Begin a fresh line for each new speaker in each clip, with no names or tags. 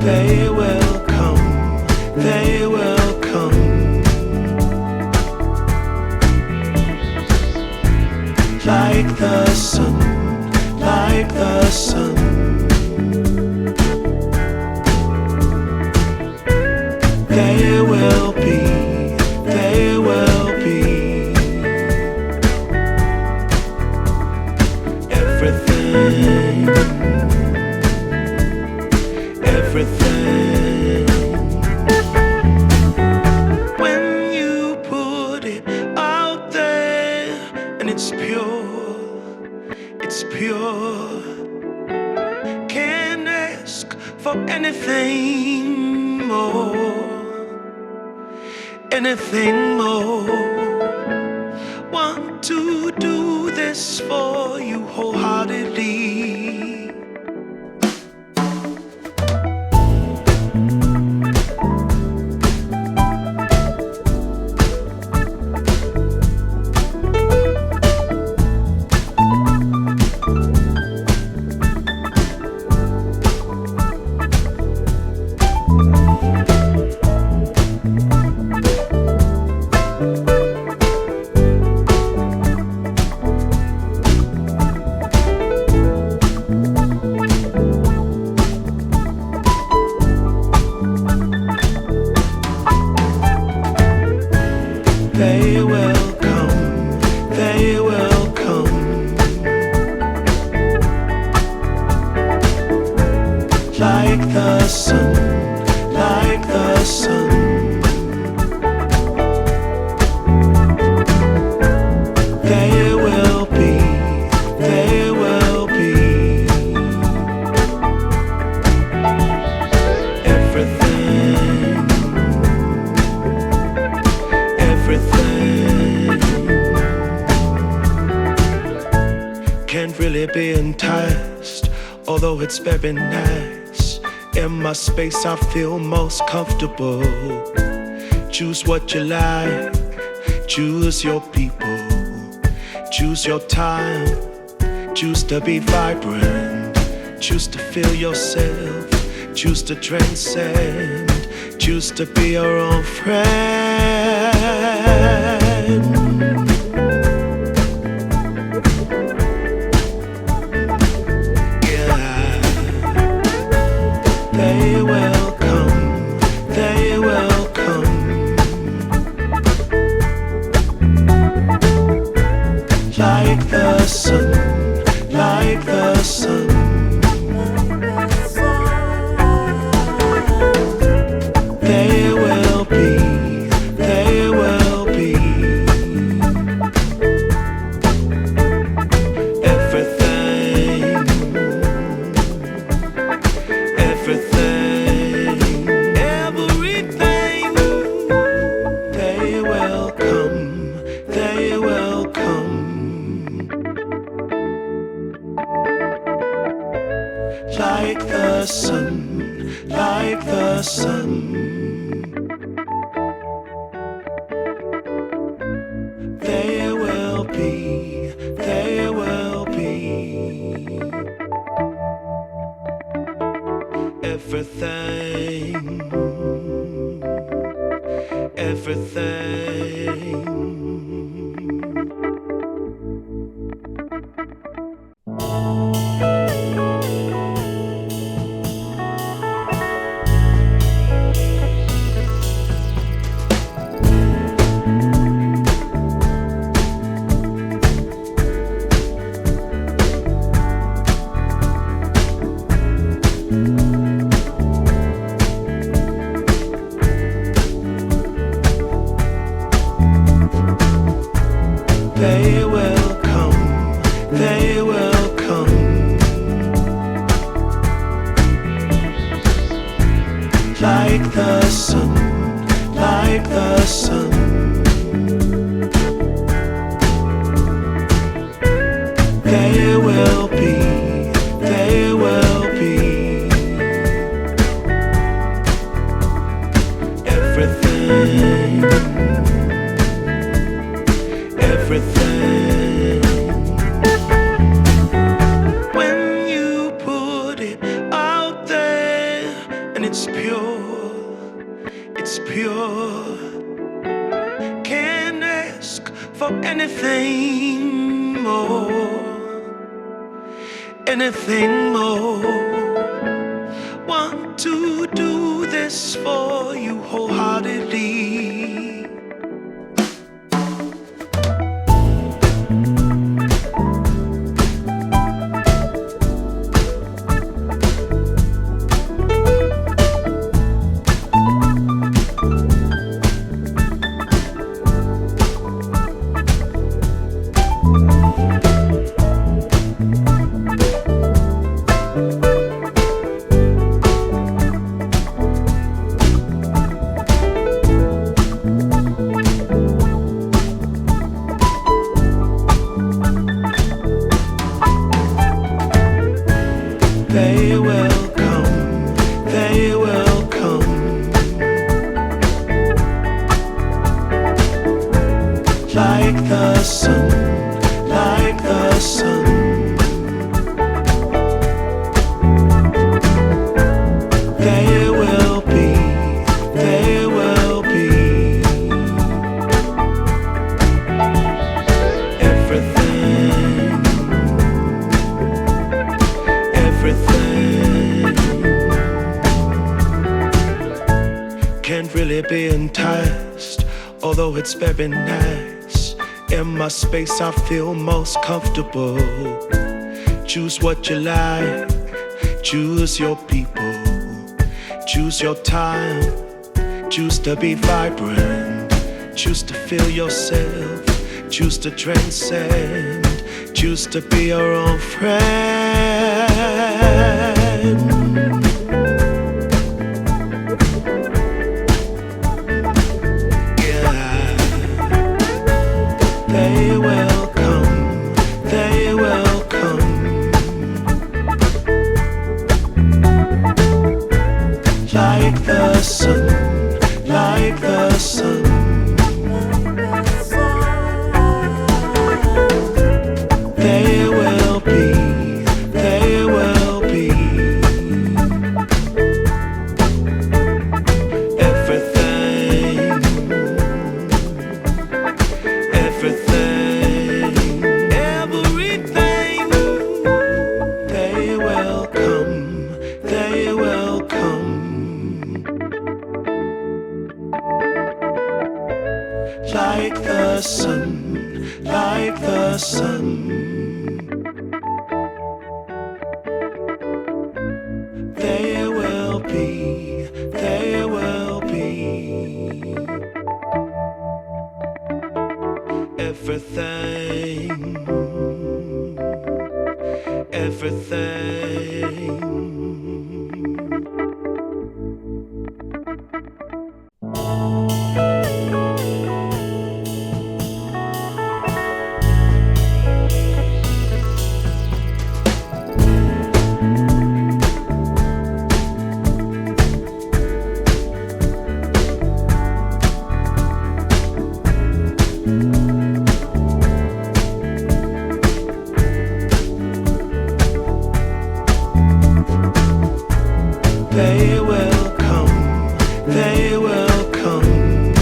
They will come, they will come, like the sun, like the sun. They will be, they will be everything, everything. When you put it out there and it's pure, can't ask for anything more. Want to do this for you wholeheartedly. They will come, they will come, like the sun, like the sun. They will be, they will be everything, everything. Can't really be enticed, although it's very nice. In my space I feel most comfortable. Choose what you like, choose your people, choose your time, choose to be vibrant, choose to feel yourself, choose to transcend, choose to be your own friend. Yeah, they will come, they will come, like the sun, like the sun. They will be, they will be everything, everything, everything. They will come, they will come, like the sun, like the sun. They will be, they will be everything, everything. They will come, they will come, like the sun, like like the sun. There will be everything, everything. When you put it out there and it's pure, it's pure. Can't ask for anything more, anything more. Want to do this for you wholeheartedly. They will come, they will come, like the sun, like the sun. There will be everything, everything. Can't really be enticed, although it's very nice. In my space I feel most comfortable. Choose what you like, choose your people, choose your time, choose to be vibrant, choose to feel yourself, choose to transcend, choose to be your own friend. Yeah, they will come, they will come, like the sun, like the sun. There will be everything, everything, everything. They will come, they will come, like the sun, like the sun. There will be everything, everything. They will come, they will come,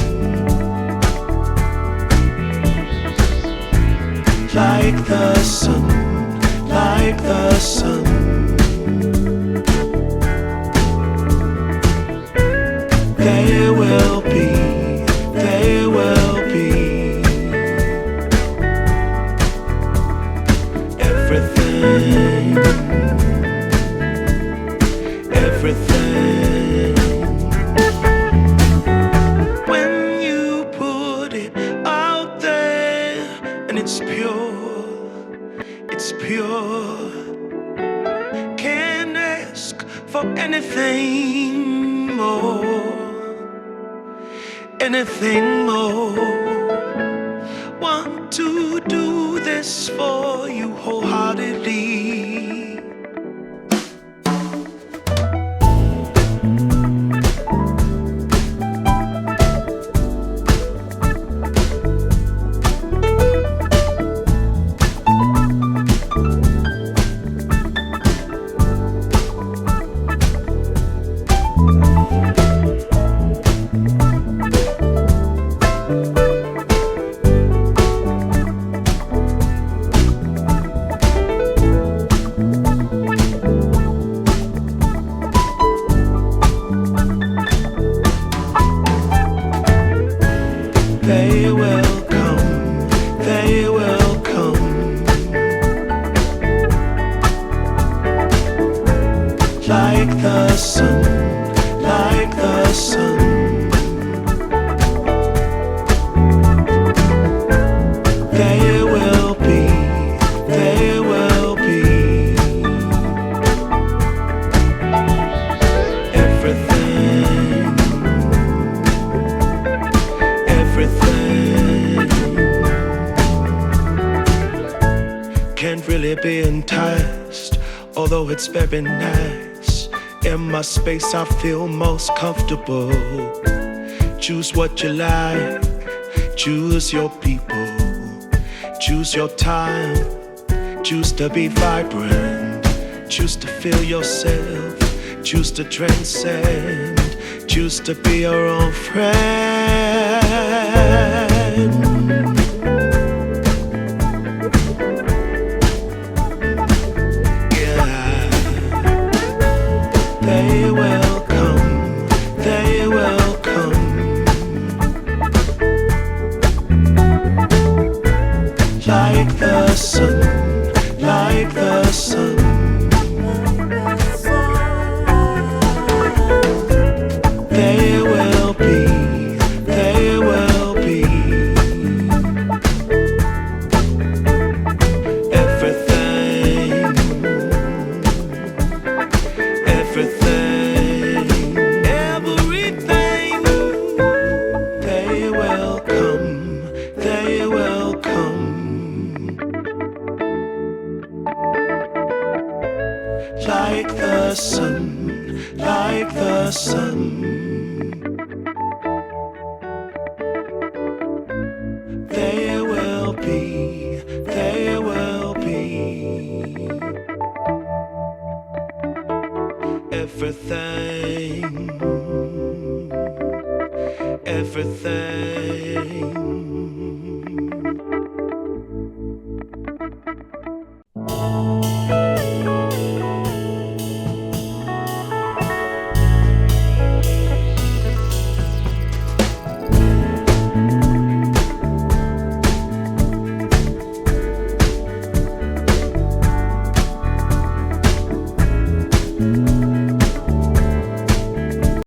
like the sun, like the sun. There will be everything, everything. When you put it out there and it's pure, it's pure. Can't ask for anything more, anything more. Want to do this for you wholeheartedly. They will come, they will come, like the sun, like the sun. They will be, they will be everything, everything. Can't really be enticed, although it's very nice. In my space I feel most comfortable. Choose what you like, choose your people, choose your time, choose to be vibrant, choose to feel yourself, choose to transcend, choose to be your own friend. Yeah, they will come, they will come, like the sun, like the sun. They will be, they will be everything, everything, everything. They will come, they will come, like the sun, like the sun. They will be, they will be everything, everything.